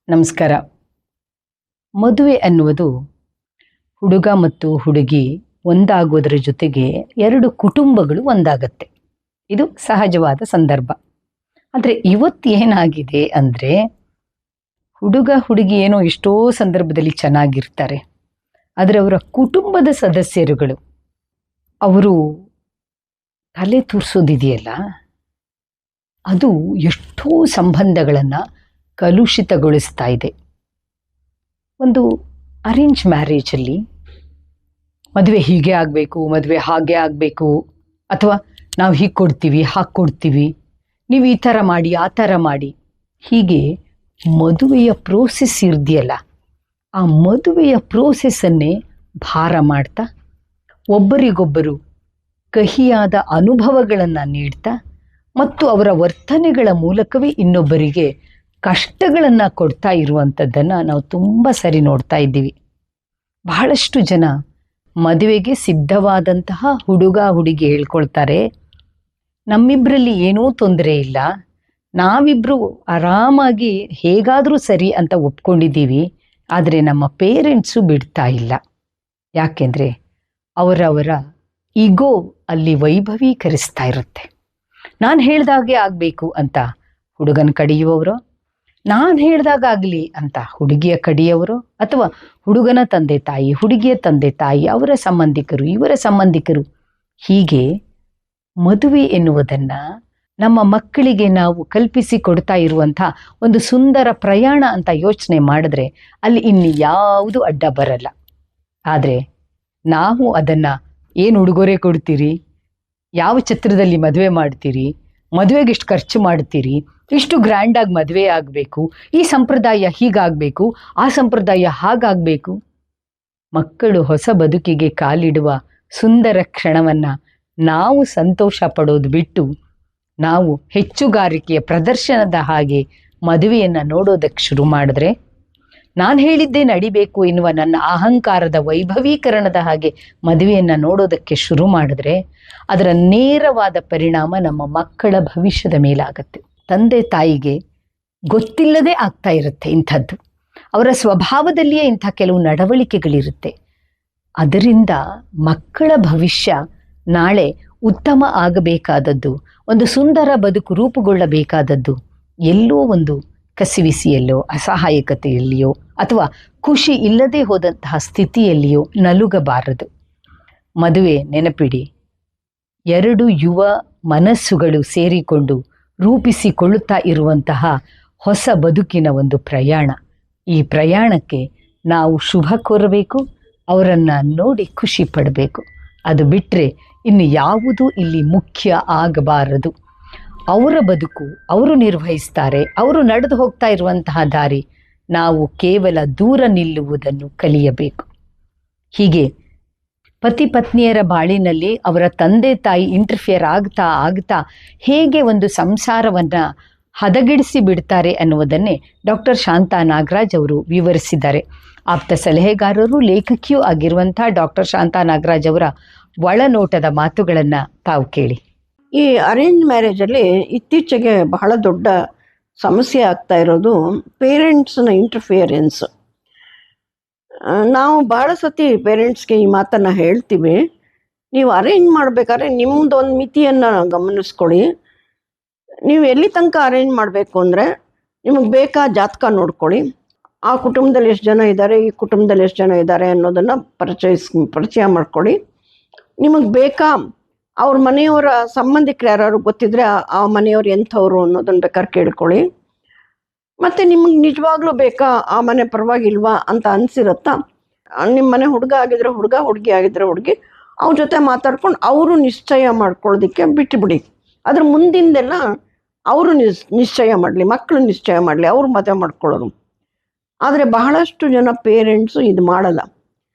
ನಮಸ್ಕಾರ. ಮದುವೆ ಅನ್ನುವುದು ಹುಡುಗ ಮತ್ತು ಹುಡುಗಿ ಒಂದಾಗೋದ್ರ ಜೊತೆಗೆ ಎರಡು ಕುಟುಂಬಗಳು ಒಂದಾಗತ್ತೆ. ಇದು ಸಹಜವಾದ ಸಂದರ್ಭ. ಆದರೆ ಇವತ್ತು ಏನಾಗಿದೆ ಅಂದರೆ, ಹುಡುಗ ಹುಡುಗಿ ಏನೋ ಎಷ್ಟೋ ಸಂದರ್ಭದಲ್ಲಿ ಚೆನ್ನಾಗಿರ್ತಾರೆ, ಆದರೆ ಅವರ ಕುಟುಂಬದ ಸದಸ್ಯರುಗಳು ಅವರು ತಲೆ ತೂರಿಸೋದಿದೆಯಲ್ಲ, ಅದು ಎಷ್ಟೋ ಸಂಬಂಧಗಳನ್ನು ಕಲುಷಿತಗೊಳಿಸ್ತಾ ಇದೆ. ಒಂದು ಅರೇಂಜ್ ಮ್ಯಾರೇಜಲ್ಲಿ ಮದುವೆ ಹೀಗೆ ಆಗಬೇಕು, ಮದುವೆ ಹಾಗೆ ಆಗಬೇಕು, ಅಥವಾ ನಾವು ಹೀಗೆ ಕೊಡ್ತೀವಿ ಹಾಗೆ ಕೊಡ್ತೀವಿ, ನೀವು ಈ ಥರ ಮಾಡಿ ಆ ಥರ ಮಾಡಿ, ಹೀಗೆ ಮದುವೆಯ ಪ್ರೋಸೆಸ್ ಇರ್ದಿಯಲ್ಲ, ಆ ಮದುವೆಯ ಪ್ರೋಸೆಸ್ಸನ್ನೇ ಭಾರ ಮಾಡ್ತಾ ಒಬ್ಬರಿಗೊಬ್ಬರು ಕಹಿಯಾದ ಅನುಭವಗಳನ್ನು ನೀಡ್ತಾ ಮತ್ತು ಅವರ ವರ್ತನೆಗಳ ಮೂಲಕವೇ ಇನ್ನೊಬ್ಬರಿಗೆ ಕಷ್ಟಗಳನ್ನು ಕೊಡ್ತಾ ಇರುವಂಥದ್ದನ್ನು ನಾವು ತುಂಬ ಸರಿ ನೋಡ್ತಾ ಇದ್ದೀವಿ. ಬಹಳಷ್ಟು ಜನ ಮದುವೆಗೆ ಸಿದ್ಧವಾದಂತಹ ಹುಡುಗ ಹುಡುಗಿ ಹೇಳ್ಕೊಳ್ತಾರೆ, ನಮ್ಮಿಬ್ಬರಲ್ಲಿ ಏನೂ ತೊಂದರೆ ಇಲ್ಲ, ನಾವಿಬ್ಬರು ಆರಾಮಾಗಿ ಹೇಗಾದರೂ ಸರಿ ಅಂತ ಒಪ್ಕೊಂಡಿದ್ದೀವಿ, ಆದರೆ ನಮ್ಮ ಪೇರೆಂಟ್ಸು ಬಿಡ್ತಾ ಇಲ್ಲ. ಯಾಕೆಂದರೆ ಅವರವರ ಈಗೋ ಅಲ್ಲಿ ವೈಭವೀಕರಿಸ್ತಾ ಇರುತ್ತೆ. ನಾನು ಹೇಳ್ದಾಗೆ ಆಗಬೇಕು ಅಂತ ಹುಡುಗನ ಕಡೆಯುವವರು, ನಾನು ಹೇಳ್ದಾಗ ಆಗಲಿ ಅಂತ ಹುಡುಗಿಯ ಕಡೆಯವರು, ಅಥವಾ ಹುಡುಗನ ತಂದೆ ತಾಯಿ, ಹುಡುಗಿಯ ತಂದೆ ತಾಯಿ, ಅವರ ಸಂಬಂಧಿಕರು, ಇವರ ಸಂಬಂಧಿಕರು, ಹೀಗೆ ಮದುವೆ ಎನ್ನುವುದನ್ನು ನಮ್ಮ ಮಕ್ಕಳಿಗೆ ನಾವು ಕಲ್ಪಿಸಿ ಕೊಡ್ತಾ ಇರುವಂಥ ಒಂದು ಸುಂದರ ಪ್ರಯಾಣ ಅಂತ ಯೋಚನೆ ಮಾಡಿದ್ರೆ ಅಲ್ಲಿ ಇನ್ನು ಯಾವುದು ಅಡ್ಡ ಬರಲ್ಲ. ಆದರೆ ನಾವು ಅದನ್ನು ಏನು ಉಡುಗೊರೆ ಕೊಡ್ತೀರಿ, ಯಾವ ಛತ್ರದಲ್ಲಿ ಮದುವೆ ಮಾಡ್ತೀರಿ, ಮದುವೆಗೆ ಎಷ್ಟು ಖರ್ಚು ಮಾಡ್ತೀರಿ, ಇಷ್ಟು ಗ್ರ್ಯಾಂಡಾಗಿ ಮದುವೆ ಆಗಬೇಕು, ಈ ಸಂಪ್ರದಾಯ ಹೀಗಾಗಬೇಕು, ಆ ಸಂಪ್ರದಾಯ ಹಾಗಾಗಬೇಕು. ಮಕ್ಕಳು ಹೊಸ ಬದುಕಿಗೆ ಕಾಲಿಡುವ ಸುಂದರ ಕ್ಷಣವನ್ನು ನಾವು ಸಂತೋಷ ಪಡೋದು ಬಿಟ್ಟು ನಾವು ಹೆಚ್ಚುಗಾರಿಕೆಯ ಪ್ರದರ್ಶನದ ಹಾಗೆ ಮದುವೆಯನ್ನು ನೋಡೋದಕ್ಕೆ ಶುರು ಮಾಡಿದ್ರೆ, ನಾನು ಹೇಳಿದ್ದೇ ನಡಿಬೇಕು ಎನ್ನುವ ನನ್ನ ಅಹಂಕಾರದ ವೈಭವೀಕರಣದ ಹಾಗೆ ಮದುವೆಯನ್ನು ನೋಡೋದಕ್ಕೆ ಶುರು ಮಾಡಿದ್ರೆ ಅದರ ನೇರವಾದ ಪರಿಣಾಮ ನಮ್ಮ ಮಕ್ಕಳ ಭವಿಷ್ಯದ ಮೇಲಾಗತ್ತೆ. ತಂದೆ ತಾಯಿಗೆ ಗೊತ್ತಿಲ್ಲದೆ ಆಗ್ತಾ ಇರುತ್ತೆ ಇಂಥದ್ದು. ಅವರ ಸ್ವಭಾವದಲ್ಲಿಯೇ ಇಂಥ ಕೆಲವು ನಡವಳಿಕೆಗಳಿರುತ್ತೆ. ಅದರಿಂದ ಮಕ್ಕಳ ಭವಿಷ್ಯ ನಾಳೆ ಉತ್ತಮ ಆಗಬೇಕಾದದ್ದು, ಒಂದು ಸುಂದರ ಬದುಕು ರೂಪುಗೊಳ್ಳಬೇಕಾದದ್ದು ಎಲ್ಲೋ ಒಂದು ಕಸಿವಿಸಿಯಲ್ಲೋ, ಅಸಹಾಯಕತೆಯಲ್ಲಿಯೋ, ಅಥವಾ ಖುಷಿ ಇಲ್ಲದೆ ಹೋದಂತಹ ಸ್ಥಿತಿಯಲ್ಲಿಯೋ ನಲುಗಬಾರದು. ಮದುವೆ ನೆನಪಿಡಿ, ಎರಡು ಯುವ ಮನಸ್ಸುಗಳು ಸೇರಿಕೊಂಡು ರೂಪಿಸಿಕೊಳ್ಳುತ್ತಾ ಇರುವಂತಹ ಹೊಸ ಬದುಕಿನ ಒಂದು ಪ್ರಯಾಣ. ಈ ಪ್ರಯಾಣಕ್ಕೆ ನಾವು ಶುಭ ಕೋರಬೇಕು, ಅವರನ್ನು ನೋಡಿ ಖುಷಿ ಪಡಬೇಕು. ಅದು ಬಿಟ್ಟರೆ ಇನ್ನು ಯಾವುದೂ ಇಲ್ಲಿ ಮುಖ್ಯ ಆಗಬಾರದು. ಅವರ ಬದುಕು ಅವರು ನಿರ್ವಹಿಸ್ತಾರೆ, ಅವರು ನಡೆದು ಹೋಗ್ತಾ ಇರುವಂತಹ ದಾರಿ, ನಾವು ಕೇವಲ ದೂರ ನಿಲ್ಲುವುದನ್ನು ಕಲಿಯಬೇಕು. ಹೀಗೆ ಪತಿ ಪತ್ನಿಯರ ಬಾಳಿನಲ್ಲಿ ಅವರ ತಂದೆ ತಾಯಿ ಇಂಟರ್ಫಿಯರ್ ಆಗ್ತಾ ಆಗ್ತಾ ಹೇಗೆ ಒಂದು ಸಂಸಾರವನ್ನು ಹದಗೆಡಿಸಿ ಬಿಡ್ತಾರೆ ಅನ್ನುವುದನ್ನೇ ಡಾಕ್ಟರ್ ಶಾಂತಾ ನಾಗರಾಜ್ ಅವರು ವಿವರಿಸಿದ್ದಾರೆ. ಆಪ್ತ ಸಲಹೆಗಾರರು, ಲೇಖಕಿಯೂ ಆಗಿರುವಂಥ ಡಾಕ್ಟರ್ ಶಾಂತಾ ನಾಗರಾಜ್ ಅವರ ಒಳನೋಟದ ಮಾತುಗಳನ್ನು ತಾವು ಕೇಳಿ. ಈ ಅರೇಂಜ್ ಮ್ಯಾರೇಜಲ್ಲಿ ಇತ್ತೀಚೆಗೆ ಬಹಳ ದೊಡ್ಡ ಸಮಸ್ಯೆ ಆಗ್ತಾ ಇರೋದು ಪೇರೆಂಟ್ಸ್ನ ಇಂಟರ್ಫಿಯರೆನ್ಸ್. ನಾವು ಬಹಳ ಸತಿ ಪೇರೆಂಟ್ಸ್ಗೆ ಈ ಮಾತನ್ನು ಹೇಳ್ತೀವಿ, ನೀವು ಅರೇಂಜ್ ಮಾಡಬೇಕಾದ್ರೆ ನಿಮ್ಮದೊಂದು ಮಿತಿಯನ್ನು ಗಮನಿಸ್ಕೊಳ್ಳಿ. ನೀವು ಎಲ್ಲಿ ತನಕ ಅರೇಂಜ್ ಮಾಡಬೇಕು ಅಂದರೆ, ನಿಮಗೆ ಬೇಕಾ ಜಾತಕ ನೋಡ್ಕೊಳ್ಳಿ, ಆ ಕುಟುಂಬದಲ್ಲಿ ಎಷ್ಟು ಜನ ಇದ್ದಾರೆ, ಈ ಕುಟುಂಬದಲ್ಲಿ ಎಷ್ಟು ಜನ ಇದ್ದಾರೆ ಅನ್ನೋದನ್ನು ಪರಿಚಯ ಮಾಡ್ಕೊಳ್ಳಿ. ನಿಮಗೆ ಬೇಕಾ ಅವ್ರ ಮನೆಯವರ ಸಂಬಂಧಿಕರು ಯಾರು ಗೊತ್ತಿದ್ರೆ ಆ ಮನೆಯವ್ರು ಎಂಥವ್ರು ಅನ್ನೋದನ್ನು ಬೇಕಾದ್ರೆ ಕೇಳ್ಕೊಳ್ಳಿ. ಮತ್ತು ನಿಮಗೆ ನಿಜವಾಗ್ಲೂ ಬೇಕಾ ಆ ಮನೆ ಪರವಾಗಿಲ್ವಾ ಅಂತ ಅನಿಸಿರುತ್ತಾ, ನಿಮ್ಮ ಮನೆ ಹುಡುಗ ಆಗಿದ್ರೆ ಹುಡುಗ, ಹುಡುಗಿ ಆಗಿದ್ರೆ ಹುಡುಗಿ, ಅವ್ರ ಜೊತೆ ಮಾತಾಡ್ಕೊಂಡು ಅವರು ನಿಶ್ಚಯ ಮಾಡ್ಕೊಳ್ಳೋದಕ್ಕೆ ಬಿಟ್ಟುಬಿಡಿ. ಅದ್ರ ಮುಂದಿಂದೆಲ್ಲ ಅವರು ನಿಶ್ಚಯ ಮಾಡಲಿ, ಮಕ್ಕಳು ನಿಶ್ಚಯ ಮಾಡಲಿ, ಅವ್ರು ಮದುವೆ ಮಾಡ್ಕೊಳ್ಳೋದು. ಆದರೆ ಬಹಳಷ್ಟು ಜನ ಪೇರೆಂಟ್ಸು ಇದು ಮಾಡಲ್ಲ.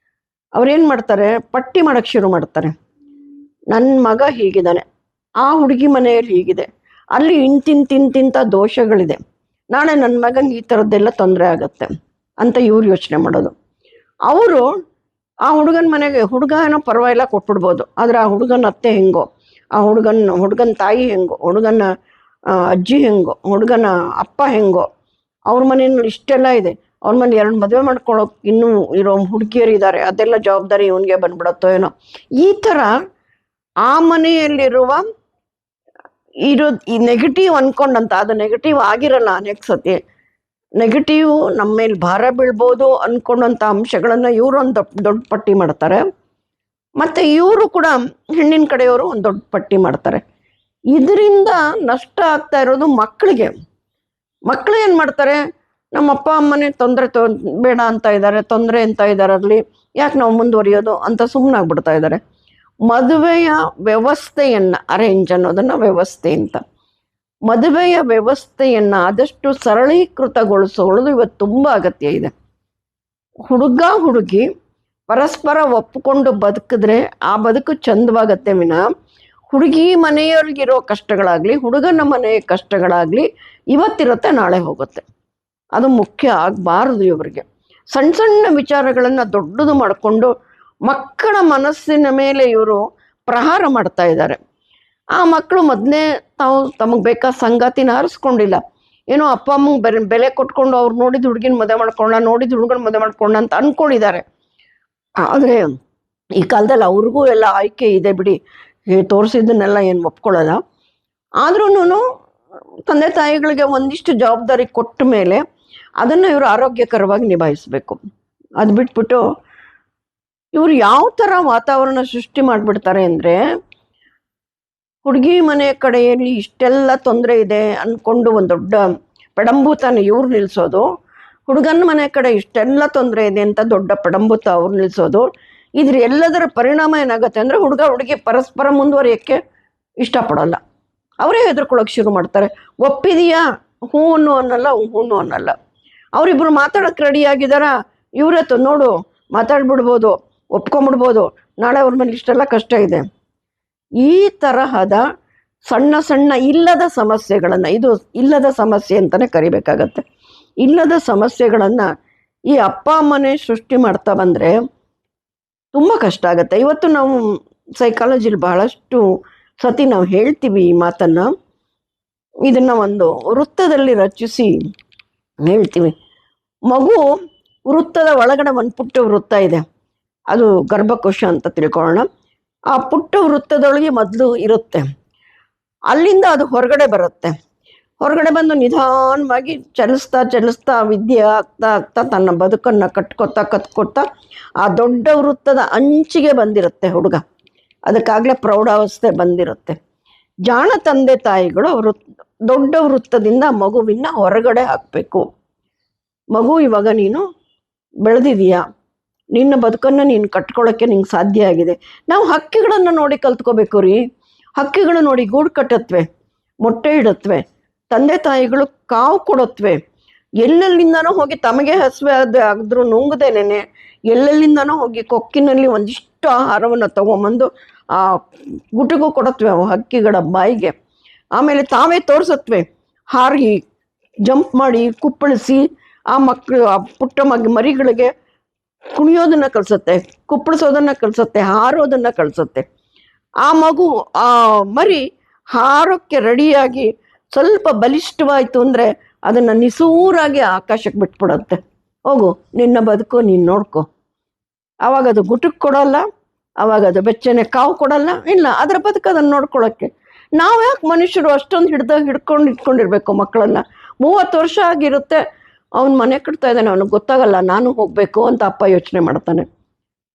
ಅವ್ರೇನು ಮಾಡ್ತಾರೆ, ಪಟ್ಟಿ ಮಾಡೋಕ್ಕೆ ಶುರು ಮಾಡ್ತಾರೆ. ನನ್ನ ಮಗ ಹೀಗಿದ್ದಾನೆ, ಆ ಹುಡುಗಿ ಮನೆಯಲ್ಲಿ ಹೀಗಿದೆ, ಅಲ್ಲಿ ಇಂತಿಂತ ದೋಷಗಳಿದೆ, ನಾಳೆ ನನ್ನ ಮಗನಿಗೆ ಈ ಥರದ್ದೆಲ್ಲ ತೊಂದರೆ ಆಗತ್ತೆ ಅಂತ ಇವ್ರು ಯೋಚನೆ ಮಾಡೋದು. ಅವರು ಆ ಹುಡುಗನ ಮನೆಗೆ, ಹುಡುಗ ಏನೋ ಪರವಾಗಿಲ್ಲ ಕೊಟ್ಬಿಡ್ಬೋದು, ಆದರೆ ಆ ಹುಡುಗನ ಅತ್ತೆ ಹೆಂಗೋ, ಆ ಹುಡುಗನ ತಾಯಿ ಹೆಂಗೋ, ಹುಡುಗನ ಅಜ್ಜಿ ಹೆಂಗೋ, ಹುಡುಗನ ಅಪ್ಪ ಹೆಂಗೋ, ಅವ್ರ ಮನೆಯಲ್ಲಿ ಇಷ್ಟೆಲ್ಲ ಇದೆ, ಅವ್ರ ಮನೆ 2 ಮದುವೆ ಮಾಡ್ಕೊಳ್ಳೋಕೆ ಇನ್ನೂ ಇರೋ ಹುಡುಗಿಯರು ಇದ್ದಾರೆ, ಅದೆಲ್ಲ ಜವಾಬ್ದಾರಿ ಇವನಿಗೆ ಬಂದ್ಬಿಡತ್ತೋ ಏನೋ. ಈ ಥರ ಆ ಮನೆಯಲ್ಲಿರುವ ಈ ನೆಗೆಟಿವ್ ಅನ್ಕೊಂಡಂತ, ಅದು ನೆಗೆಟಿವ್ ಆಗಿರಲ್ಲ ಅನೇಕ ಸತಿ. ನೆಗೆಟಿವ್ ನಮ್ಮ ಮೇಲೆ ಭಾರ ಬೀಳ್ಬೋದು ಅನ್ಕೊಂಡಂಥ ಅಂಶಗಳನ್ನ ಇವರು ಒಂದು ದೊಡ್ಡ ಪಟ್ಟಿ ಮಾಡ್ತಾರೆ, ಮತ್ತೆ ಇವರು ಕೂಡ ಹೆಣ್ಣಿನ ಕಡೆಯವರು ಒಂದು ದೊಡ್ಡ ಪಟ್ಟಿ ಮಾಡ್ತಾರೆ. ಇದರಿಂದ ನಷ್ಟ ಆಗ್ತಾ ಇರೋದು ಮಕ್ಕಳಿಗೆ. ಮಕ್ಕಳು ಏನು ಮಾಡ್ತಾರೆ, ನಮ್ಮ ಅಪ್ಪ ಅಮ್ಮನೇ ತೊಂದರೆ ಬೇಡ ಅಂತ ಇದ್ದಾರೆ, ತೊಂದರೆ ಅಂತ ಇದ್ದಾರೆ, ಅಲ್ಲಿ ಯಾಕೆ ನಾವು ಮುಂದುವರಿಯೋದು ಅಂತ ಸುಮ್ಮನಾಗ್ಬಿಡ್ತಾ ಇದ್ದಾರೆ. ಮದುವೆಯ ವ್ಯವಸ್ಥೆಯನ್ನ, ಅರೇಂಜ್ ಅನ್ನೋದನ್ನ ವ್ಯವಸ್ಥೆ ಅಂತ, ಮದುವೆಯ ವ್ಯವಸ್ಥೆಯನ್ನ ಆದಷ್ಟು ಸರಳೀಕೃತಗೊಳಿಸೋದು ಇವತ್ತು ತುಂಬ ಅಗತ್ಯ ಇದೆ. ಹುಡುಗ ಹುಡುಗಿ ಪರಸ್ಪರ ಒಪ್ಪಿಕೊಂಡು ಬದುಕಿದ್ರೆ ಆ ಬದುಕು ಚಂದವಾಗತ್ತೆ ವಿನ, ಹುಡುಗಿ ಮನೆಯವ್ರಿಗಿರೋ ಕಷ್ಟಗಳಾಗ್ಲಿ, ಹುಡುಗನ ಮನೆಯ ಕಷ್ಟಗಳಾಗ್ಲಿ ಇವತ್ತಿರುತ್ತೆ ನಾಳೆ ಹೋಗುತ್ತೆ. ಅದು ಮುಖ್ಯ ಆಗಬಾರದು ಇವರಿಗೆ. ಸಣ್ಣ ಸಣ್ಣ ವಿಚಾರಗಳನ್ನು ದೊಡ್ಡದು ಮಾಡಿಕೊಂಡು ಮಕ್ಕಳ ಮನಸ್ಸಿನ ಮೇಲೆ ಇವರು ಪ್ರಹಾರ ಮಾಡ್ತಾ ಇದ್ದಾರೆ. ಆ ಮಕ್ಕಳು ಮೊದಲೇ ತಮಗೆ ಬೇಕಾದ ಸಂಗಾತಿನ ಆರಿಸ್ಕೊಂಡಿಲ್ಲ, ಏನೋ ಅಪ್ಪ ಅಮ್ಮಂಗೆ ಬೆಲೆ ಕೊಟ್ಕೊಂಡು ಅವ್ರು ನೋಡಿದ ಹುಡುಗಿನ ಮದುವೆ ಮಾಡ್ಕೊಂಡ, ನೋಡಿದ ಹುಡುಗನ ಮದುವೆ ಮಾಡ್ಕೊಂಡ ಅಂತ ಅಂದ್ಕೊಂಡಿದ್ದಾರೆ. ಆದರೆ ಈ ಕಾಲದಲ್ಲಿ ಅವ್ರಿಗೂ ಎಲ್ಲ ಆಯ್ಕೆ ಇದೆ ಬಿಡಿ, ತೋರಿಸಿದ್ದನ್ನೆಲ್ಲ ಏನು ಒಪ್ಕೊಳ್ಳಲ್ಲ. ಆದ್ರೂ ತಂದೆ ತಾಯಿಗಳಿಗೆ ಒಂದಿಷ್ಟು ಜವಾಬ್ದಾರಿ ಕೊಟ್ಟ ಮೇಲೆ ಅದನ್ನು ಇವರು ಆರೋಗ್ಯಕರವಾಗಿ ನಿಭಾಯಿಸಬೇಕು. ಅದು ಬಿಟ್ಬಿಟ್ಟು ಇವರು ಯಾವ ಥರ ವಾತಾವರಣ ಸೃಷ್ಟಿ ಮಾಡಿಬಿಡ್ತಾರೆ ಅಂದರೆ, ಹುಡುಗಿ ಮನೆ ಕಡೆಯಲ್ಲಿ ಇಷ್ಟೆಲ್ಲ ತೊಂದರೆ ಇದೆ ಅಂದ್ಕೊಂಡು ಒಂದು ದೊಡ್ಡ ಪಡಂಭೂತನ ಇವ್ರು ನಿಲ್ಲಿಸೋದು, ಹುಡುಗನ ಮನೆ ಕಡೆ ಇಷ್ಟೆಲ್ಲ ತೊಂದರೆ ಇದೆ ಅಂತ ದೊಡ್ಡ ಪಡಂಭೂತ ಅವ್ರು ನಿಲ್ಲಿಸೋದು. ಇದ್ರ ಎಲ್ಲದರ ಪರಿಣಾಮ ಏನಾಗುತ್ತೆ ಅಂದರೆ, ಹುಡುಗ ಹುಡುಗಿ ಪರಸ್ಪರ ಮುಂದುವರಿಯೋಕ್ಕೆ ಇಷ್ಟಪಡೋಲ್ಲ, ಅವರೇ ಹೆದರ್ಕೊಳ್ಳೋಕೆ ಶುರು ಮಾಡ್ತಾರೆ. ಒಪ್ಪಿದೆಯಾ, ಹ್ಞೂ ಅನ್ನಲ್ಲ, ಹ್ಞೂ ಅನ್ನಲ್ಲ. ಅವರಿಬ್ರು ಮಾತಾಡೋಕ್ಕೆ ರೆಡಿ ಆಗಿದಾರ, ಇವ್ರತ್ತು ನೋಡು ಮಾತಾಡ್ಬಿಡ್ಬೋದು, ಒಪ್ಕೊಂಬಿಡ್ಬೋದು, ನಾಳೆ ಅವ್ರ ಮೇಲೆ ಇಷ್ಟೆಲ್ಲ ಕಷ್ಟ ಇದೆ. ಈ ತರಹದ ಸಣ್ಣ ಸಣ್ಣ ಇಲ್ಲದ ಸಮಸ್ಯೆಗಳನ್ನು, ಇದು ಇಲ್ಲದ ಸಮಸ್ಯೆ ಅಂತಲೇ ಕರಿಬೇಕಾಗತ್ತೆ. ಇಲ್ಲದ ಸಮಸ್ಯೆಗಳನ್ನು ಈ ಅಪ್ಪ ಅಮ್ಮನೇ ಸೃಷ್ಟಿ ಮಾಡ್ತಾ ಬಂದರೆ ತುಂಬ ಕಷ್ಟ ಆಗುತ್ತೆ. ಇವತ್ತು ನಾವು ಸೈಕಾಲಜಿಲಿ ಬಹಳಷ್ಟು ಸತಿ ನಾವು ಹೇಳ್ತೀವಿ ಈ ಮಾತನ್ನು. ಇದನ್ನು ಒಂದು ವೃತ್ತದಲ್ಲಿ ರಚಿಸಿ ಹೇಳ್ತೀವಿ. ಮಗು ವೃತ್ತದ ಒಳಗಡೆ ಒಂದು ಪುಟ್ಟ ವೃತ್ತ ಇದೆ, ಅದು ಗರ್ಭಕೋಶ ಅಂತ ತಿಳ್ಕೊಳ್ಳೋಣ. ಆ ಪುಟ್ಟ ವೃತ್ತದೊಳಗೆ ಮೊದಲು ಇರುತ್ತೆ, ಅಲ್ಲಿಂದ ಅದು ಹೊರಗಡೆ ಬರುತ್ತೆ. ಹೊರಗಡೆ ಬಂದು ನಿಧಾನವಾಗಿ ಚಲಿಸ್ತಾ ವಿದ್ಯೆ ಆಗ್ತಾ ತನ್ನ ಬದುಕನ್ನು ಕಟ್ಕೊತಾ ಆ ದೊಡ್ಡ ವೃತ್ತದ ಅಂಚಿಗೆ ಬಂದಿರುತ್ತೆ ಹುಡುಗ. ಅದಕ್ಕಾಗಲೇ ಪ್ರೌಢಾವಸ್ಥೆ ಬಂದಿರುತ್ತೆ. ಜಾಣ ತಂದೆ ತಾಯಿಗಳು ದೊಡ್ಡ ವೃತ್ತದಿಂದ ಮಗುವಿನ ಹೊರಗಡೆ ಹಾಕಬೇಕು. ಮಗು, ಇವಾಗ ನೀನು ಬೆಳೆದಿದೀಯಾ, ನಿನ್ನ ಬದುಕನ್ನು ನೀನು ಕಟ್ಕೊಳ್ಳೋಕ್ಕೆ ನಿಂಗೆ ಸಾಧ್ಯ ಆಗಿದೆ. ನಾವು ಹಕ್ಕಿಗಳನ್ನು ನೋಡಿ ಕಲ್ತ್ಕೋಬೇಕು ರೀ. ಹಕ್ಕಿಗಳು ನೋಡಿ ಗೂಡು ಕಟ್ಟತ್ವೆ, ಮೊಟ್ಟೆ ಇಡತ್ವೆ, ತಂದೆ ತಾಯಿಗಳು ಕಾವು ಕೊಡತ್ವೆ, ಎಲ್ಲೆಲ್ಲಿಂದನೋ ಹೋಗಿ ತಮಗೆ ಹಸಿವೆ ಆದ್ರೂ ನುಂಗದೇನೆ ಎಲ್ಲೆಲ್ಲಿಂದನೋ ಹೋಗಿ ಕೊಕ್ಕಿನಲ್ಲಿ ಒಂದಿಷ್ಟು ಆಹಾರವನ್ನು ತಗೊಂಬಂದು ಆ ಗುಟಿಗೂ ಕೊಡತ್ವೆ ಅವು ಹಕ್ಕಿಗಳ ಬಾಯಿಗೆ. ಆಮೇಲೆ ತಾವೇ ತೋರಿಸತ್ವೆ, ಹಾರಿ ಜಂಪ್ ಮಾಡಿ ಕುಪ್ಪಳಿಸಿ ಆ ಮಕ್ಕಳು, ಆ ಪುಟ್ಟ ಮರಿಗಳಿಗೆ ಕುಣಿಯೋದನ್ನ ಕಲಿಸುತ್ತೆ, ಕುಪ್ಪಳಿಸೋದನ್ನ ಕಲಿಸುತ್ತೆ, ಹಾರೋದನ್ನ ಕಲಿಸುತ್ತೆ. ಆ ಮಗು, ಆ ಮರಿ ಹಾರೋಕ್ಕೆ ರೆಡಿಯಾಗಿ ಸ್ವಲ್ಪ ಬಲಿಷ್ಠವಾಯಿತು ಅಂದರೆ ಅದನ್ನು ನಿಸೂರಾಗಿ ಆಕಾಶಕ್ಕೆ ಬಿಟ್ಬಿಡುತ್ತೆ. ಹೋಗು, ನಿನ್ನ ಬದುಕು ನೀನು ನೋಡ್ಕೊ. ಆವಾಗ ಅದು ಗುಟಕ್ಕೆ ಕೊಡೋಲ್ಲ, ಆವಾಗ ಅದು ಬೆಚ್ಚನೆ ಕಾವು ಕೊಡಲ್ಲ, ಇಲ್ಲ ಅದರ ಬದುಕು ಅದನ್ನು ನೋಡ್ಕೊಳ್ಳೋಕ್ಕೆ. ನಾವು ಯಾಕೆ ಮನುಷ್ಯರು ಅಷ್ಟೊಂದು ಇಟ್ಕೊಂಡಿರ್ಬೇಕು ಮಕ್ಕಳನ್ನ? 30 ವರ್ಷ ಆಗಿರುತ್ತೆ, ಅವ್ನು ಮನೆ ಕಟ್ತಾ ಇದ್ದಾನೆ, ಅವ್ನಿಗೆ ಗೊತ್ತಾಗಲ್ಲ ನಾನು ಹೋಗಬೇಕು ಅಂತ ಅಪ್ಪ ಯೋಚನೆ ಮಾಡ್ತಾನೆ.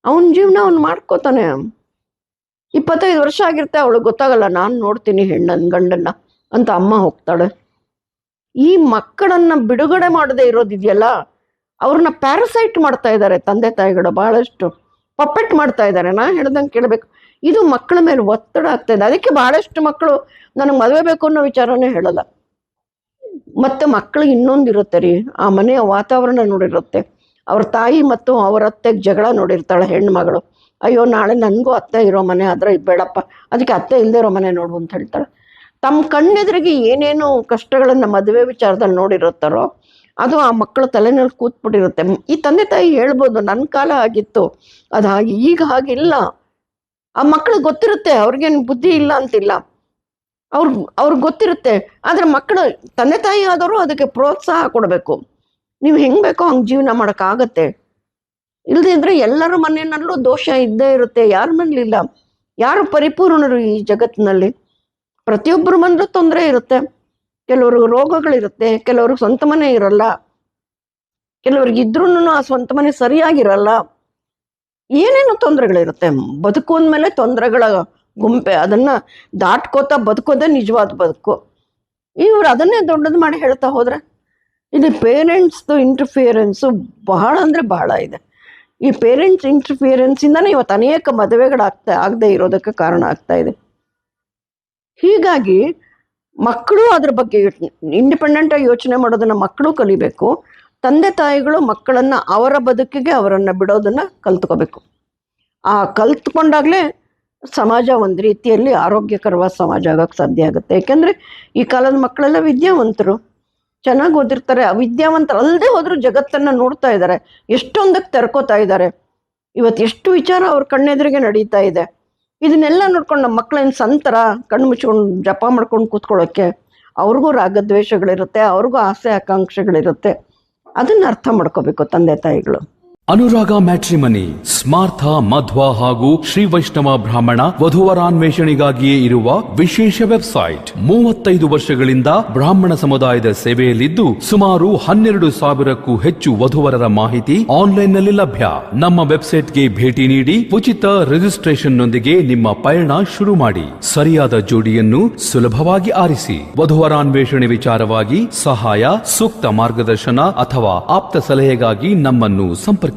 ಅವನ ಜೀವನ ಅವ್ನು ಮಾಡ್ಕೋತಾನೆ. 25 ವರ್ಷ ಆಗಿರುತ್ತೆ, ಅವಳಿಗೆ ಗೊತ್ತಾಗಲ್ಲ ನಾನು ನೋಡ್ತೀನಿ ಗಂಡನ್ನ ಅಂತ ಅಮ್ಮ ಹೋಗ್ತಾಳೆ. ಈ ಮಕ್ಕಳನ್ನ ಬಿಡುಗಡೆ ಮಾಡದೇ ಇರೋದಿದೆಯಲ್ಲ, ಅವ್ರನ್ನ ಪ್ಯಾರಸೈಟ್ ಮಾಡ್ತಾ ಇದ್ದಾರೆ ತಂದೆ ತಾಯಿಗಳು, ಬಹಳಷ್ಟು ಪಪ್ಪೆಟ್ ಮಾಡ್ತಾ ಇದ್ದಾರೆ. ನಾ ಹೇಳ್ದಂಗೆ ಕೇಳಬೇಕು. ಇದು ಮಕ್ಕಳ ಮೇಲೆ ಒತ್ತಡ ಆಗ್ತಾ ಇದೆ. ಅದಕ್ಕೆ ಬಹಳಷ್ಟು ಮಕ್ಕಳು ನನಗೆ ಮದುವೆ ಬೇಕು ಅನ್ನೋ ವಿಚಾರನೇ ಹೇಳಲ್ಲ. ಮತ್ತೆ ಮಕ್ಕಳಿಗೆ ಇನ್ನೊಂದು ಇರುತ್ತೆ ರೀ, ಆ ಮನೆಯ ವಾತಾವರಣ ನೋಡಿರುತ್ತೆ. ಅವ್ರ ತಾಯಿ ಮತ್ತು ಅವರ ಅತ್ತೆಗೆ ಜಗಳ ನೋಡಿರ್ತಾಳೆ ಹೆಣ್ಮಗಳು. ಅಯ್ಯೋ ನಾಳೆ ನನಗೂ ಅತ್ತೆ ಇರೋ ಮನೆ ಆದ್ರೆ ಬೇಡಪ್ಪ, ಅದಕ್ಕೆ ಅತ್ತೆ ಇಲ್ಲದೆ ಇರೋ ಮನೆ ನೋಡು ಅಂತ ಹೇಳ್ತಾಳೆ. ತಮ್ಮ ಕಣ್ಣೆದುರಿಗೆ ಏನೇನು ಕಷ್ಟಗಳನ್ನು ಮದುವೆ ವಿಚಾರದಲ್ಲಿ ನೋಡಿರುತ್ತಾರೋ ಅದು ಆ ಮಕ್ಕಳ ತಲೆನಲ್ಲಿ ಕೂತ್ಬಿಟ್ಟಿರುತ್ತೆ. ಈ ತಂದೆ ತಾಯಿ ಹೇಳ್ಬೋದು, ನನ್ನ ಕಾಲ ಆಗಿತ್ತು ಅದು ಹಾಗೆ, ಈಗ ಹಾಗಿಲ್ಲ. ಆ ಮಕ್ಳಿಗೆ ಗೊತ್ತಿರುತ್ತೆ, ಅವ್ರಿಗೇನು ಬುದ್ಧಿ ಇಲ್ಲ ಅಂತಿಲ್ಲ. ಅವ್ರಿಗೆ ಗೊತ್ತಿರುತ್ತೆ. ಆದರೆ ಮಕ್ಕಳು ತಂದೆ ತಾಯಿ ಆದವರು ಅದಕ್ಕೆ ಪ್ರೋತ್ಸಾಹ ಕೊಡಬೇಕು. ನೀವು ಹೆಂಗೆ ಬೇಕೋ ಹಂಗೆ ಜೀವನ ಮಾಡೋಕ್ಕಾಗತ್ತೆ. ಇಲ್ಲದೇ ಇದ್ರೆ ಎಲ್ಲರ ಮನೆಯಲ್ಲೂ ದೋಷ ಇದ್ದೇ ಇರುತ್ತೆ, ಯಾರ ಮನೇಲಿಲ್ಲ. ಯಾರು ಪರಿಪೂರ್ಣರು ಈ ಜಗತ್ತಿನಲ್ಲಿ? ಪ್ರತಿಯೊಬ್ಬರ ಮನೇಲೂ ತೊಂದರೆ ಇರುತ್ತೆ. ಕೆಲವ್ರಿಗೆ ರೋಗಗಳಿರುತ್ತೆ, ಕೆಲವ್ರಿಗೆ ಸ್ವಂತ ಮನೆ ಇರಲ್ಲ, ಕೆಲವ್ರಿಗೆ ಇದ್ರೂ ಆ ಸ್ವಂತ ಮನೆ ಸರಿಯಾಗಿರಲ್ಲ. ಏನೇನೋ ತೊಂದರೆಗಳಿರುತ್ತೆ. ಬದುಕು ಅಂದಮೇಲೆ ತೊಂದರೆಗಳ ಗುಂಪೆ. ಅದನ್ನ ದಾಟ್ಕೋತಾ ಬದುಕೋದೇ ನಿಜವಾದ ಬದುಕು. ಇವ್ರು ಅದನ್ನೇ ದೊಡ್ಡದು ಮಾಡಿ ಹೇಳ್ತಾ ಹೋದ್ರೆ ಇಲ್ಲಿ ಪೇರೆಂಟ್ಸ್ದು ಇಂಟರ್ಫಿಯರೆನ್ಸು ಬಹಳ ಅಂದರೆ ಬಹಳ ಇದೆ. ಈ ಪೇರೆಂಟ್ಸ್ ಇಂಟರ್ಫಿಯರೆನ್ಸಿಂದನೇ ಇವತ್ತು ಅನೇಕ ಆಗದೆ ಇರೋದಕ್ಕೆ ಕಾರಣ ಆಗ್ತಾ ಇದೆ. ಹೀಗಾಗಿ ಮಕ್ಕಳು ಅದ್ರ ಬಗ್ಗೆ ಇಂಡಿಪೆಂಡೆಂಟಾಗಿ ಯೋಚನೆ ಮಾಡೋದನ್ನ ಮಕ್ಕಳು ಕಲಿಬೇಕು. ತಂದೆ ತಾಯಿಗಳು ಮಕ್ಕಳನ್ನ ಅವರ ಬದುಕಿಗೆ ಅವರನ್ನು ಬಿಡೋದನ್ನ ಕಲ್ತ್ಕೋಬೇಕು. ಆ ಕಲ್ತ್ಕೊಂಡಾಗಲೇ ಸಮಾಜ ಒಂದು ರೀತಿಯಲ್ಲಿ ಆರೋಗ್ಯಕರವಾದ ಸಮಾಜ ಆಗೋಕ್ಕೆ ಸಾಧ್ಯ ಆಗುತ್ತೆ. ಯಾಕೆಂದರೆ ಈ ಕಾಲದ ಮಕ್ಕಳೆಲ್ಲ ವಿದ್ಯಾವಂತರು, ಚೆನ್ನಾಗಿ ಓದಿರ್ತಾರೆ. ಅವಿದ್ಯಾವಂತರು ಅಲ್ಲದೆ ಹೋದರೂ ಜಗತ್ತನ್ನು ನೋಡ್ತಾ ಇದ್ದಾರೆ, ಎಷ್ಟೊಂದಕ್ಕೆ ತೆರ್ಕೋತಾ ಇದ್ದಾರೆ. ಇವತ್ತು ಎಷ್ಟು ವಿಚಾರ ಅವ್ರ ಕಣ್ಣೆದುರಿಗೆ ನಡೀತಾ ಇದೆ. ಇದನ್ನೆಲ್ಲ ನೋಡ್ಕೊಂಡು ನಮ್ಮ ಮಕ್ಕಳೇನು ಸಂತರ ಕಣ್ಣು ಮುಚ್ಕೊಂಡು ಜಪ ಮಾಡ್ಕೊಂಡು ಕೂತ್ಕೊಳ್ಳೋಕ್ಕೆ? ಅವ್ರಿಗೂ ರಾಗದ್ವೇಷಗಳಿರುತ್ತೆ, ಅವ್ರಿಗೂ ಆಸೆ ಆಕಾಂಕ್ಷೆಗಳಿರುತ್ತೆ. ಅದನ್ನ ಅರ್ಥ ಮಾಡ್ಕೋಬೇಕು ತಂದೆ ತಾಯಿಗಳು. ಅನುರಾಗ ಮ್ಯಾಟ್ರಿಮನಿ ಸ್ಮಾರ್ಥ ಮಧ್ವ ಹಾಗೂ ಶ್ರೀ ವೈಷ್ಣವ ಬ್ರಾಹ್ಮಣ ವಧುವರಾನ್ವೇಷಣೆಗಾಗಿಯೇ ಇರುವ ವಿಶೇಷ ವೆಬ್ಸೈಟ್. 35 ವರ್ಷಗಳಿಂದ ಬ್ರಾಹ್ಮಣ ಸಮುದಾಯದ ಸೇವೆಯಲ್ಲಿದ್ದು ಸುಮಾರು 12,000ಕ್ಕೂ ಹೆಚ್ಚು ವಧುವರರ ಮಾಹಿತಿ ಆನ್ಲೈನ್ನಲ್ಲಿ ಲಭ್ಯ. ನಮ್ಮ ವೆಬ್ಸೈಟ್ಗೆ ಭೇಟಿ ನೀಡಿ ಉಚಿತ ರಿಜಿಸ್ಟ್ರೇಷನ್ ನೊಂದಿಗೆ ನಿಮ್ಮ ಪಯಣ ಶುರು ಮಾಡಿ. ಸರಿಯಾದ ಜೋಡಿಯನ್ನು ಸುಲಭವಾಗಿ ಆರಿಸಿ. ವಧುವರಾನ್ವೇಷಣೆ ವಿಚಾರವಾಗಿ ಸಹಾಯ, ಸೂಕ್ತ ಮಾರ್ಗದರ್ಶನ ಅಥವಾ ಆಪ್ತ ಸಲಹೆಗಾಗಿ ನಮ್ಮನ್ನು ಸಂಪರ್ಕಿಸಿ.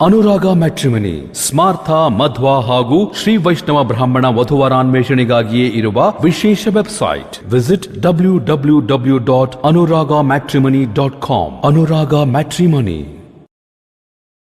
ಅನುರಾಗ ಮ್ಯಾಟ್ರಿಮನಿ ಸ್ಮಾರ್ಥ ಮಧ್ವ ಹಾಗೂ ಶ್ರೀ ವೈಷ್ಣವ ಬ್ರಾಹ್ಮಣ ವಧುವರಾನ್ವೇಷಣೆಗಾಗಿಯೇ ಇರುವ ವಿಶೇಷ ವೆಬ್ಸೈಟ್. Visit www.anuragamatrimony.com. ಅನುರಾಗ ಮ್ಯಾಟ್ರಿಮನಿ.